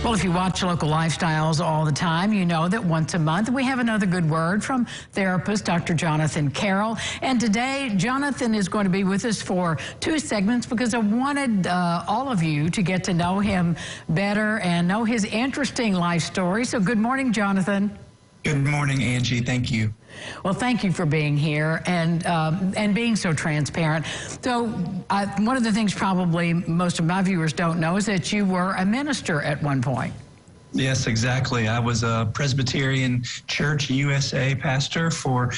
Well, if you watch Local Lifestyles all the time, you know that once a month we have another good word from therapist Dr. Jonathan Carroll. And today, Jonathan is going to be with us for 2 segments because I wanted all of you to get to know him better and know his interesting life story. So good morning, Jonathan. Good morning, Angie. Thank you. Well, thank you for being here and being so transparent. So one of the things probably most of my viewers don't know is that you were a minister at one point. Yes, exactly. I was a Presbyterian Church USA pastor for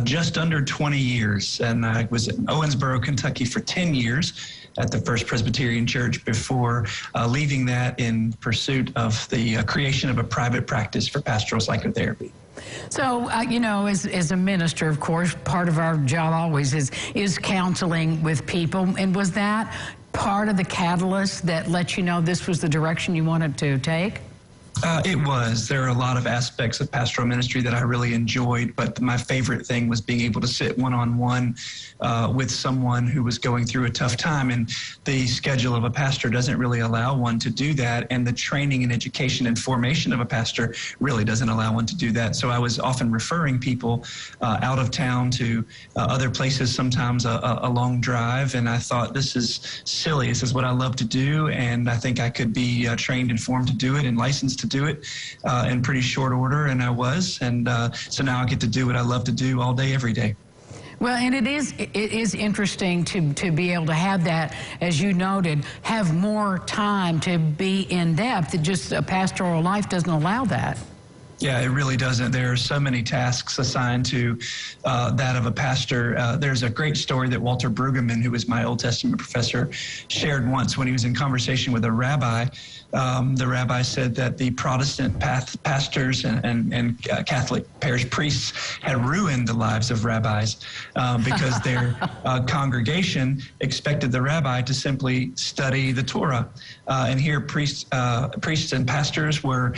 just under 20 years, and I was in Owensboro, Kentucky for 10 years at the First Presbyterian Church before leaving that in pursuit of the creation of a private practice for pastoral psychotherapy. So, you know, as a minister, of course, part of our job always is counseling with people. And was that part of the catalyst that let you know this was the direction you wanted to take? It was. There are a lot of aspects of pastoral ministry that I really enjoyed, but my favorite thing was being able to sit one-on-one with someone who was going through a tough time, and the schedule of a pastor doesn't really allow one to do that, and the training and education and formation of a pastor really doesn't allow one to do that. So I was often referring people out of town to other places, sometimes a long drive, and I thought, this is silly. This is what I love to do, and I think I could be trained and formed to do it and licensed to do it in pretty short order, and I was, and so now I get to do what I love to do all day, every day. Well, and it is interesting to be able to have that, as you noted, have more time to be in depth. Just a pastoral life doesn't allow that. Yeah, it really doesn't. There are so many tasks assigned to that of a pastor. There's a great story that Walter Brueggemann, who was my Old Testament professor, shared once when he was in conversation with a rabbi. The rabbi said that the Protestant pastors and Catholic parish priests had ruined the lives of rabbis because their congregation expected the rabbi to simply study the Torah. And here priests and pastors were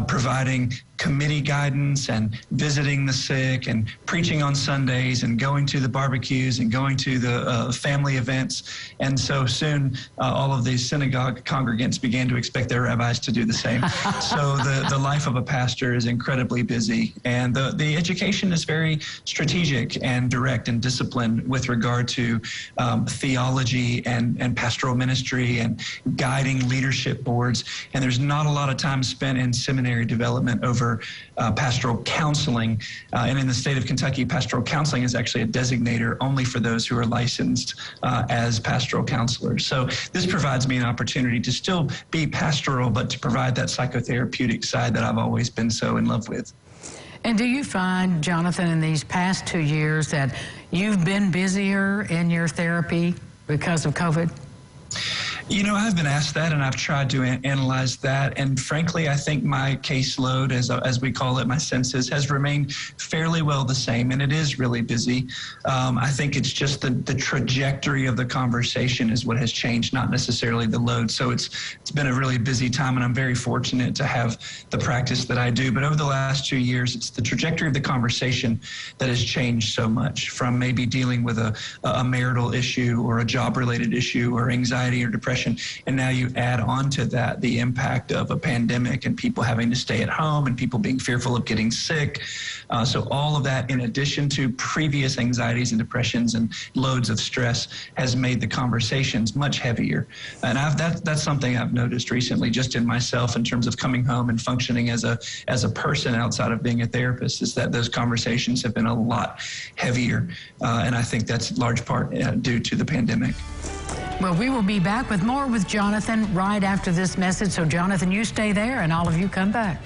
providing committee guidance and visiting the sick and preaching on Sundays and going to the barbecues and going to the family events. And so soon all of these synagogue congregants began to expect their rabbis to do the same. So the life of a pastor is incredibly busy, and the education is very strategic and direct and disciplined with regard to theology and pastoral ministry and guiding leadership boards. And there's not a lot of time spent in seminary development over pastoral counseling. And in the state of Kentucky, pastoral counseling is actually a designator only for those who are licensed as pastoral counselors. So this provides me an opportunity to still be pastoral, but to provide that psychotherapeutic side that I've always been so in love with. And do you find, Jonathan, in these past 2 years that you've been busier in your therapy because of COVID? You know, I've been asked that, and I've tried to analyze that. And frankly, I think my caseload, as we call it, my census, has remained fairly well the same, and it is really busy. I think it's just the trajectory of the conversation is what has changed, not necessarily the load. So it's been a really busy time, and I'm very fortunate to have the practice that I do. But over the last 2 years, it's the trajectory of the conversation that has changed so much, from maybe dealing with a marital issue or a job-related issue or anxiety or depression. And now you add on to that the impact of a pandemic and people having to stay at home and people being fearful of getting sick. So all of that, in addition to previous anxieties and depressions and loads of stress, has made the conversations much heavier. And that's something I've noticed recently just in myself in terms of coming home and functioning as a person outside of being a therapist, is that those conversations have been a lot heavier. And I think that's large part due to the pandemic. Well, we will be back with more with Jonathan right after this message. So, Jonathan, you stay there, and all of you come back.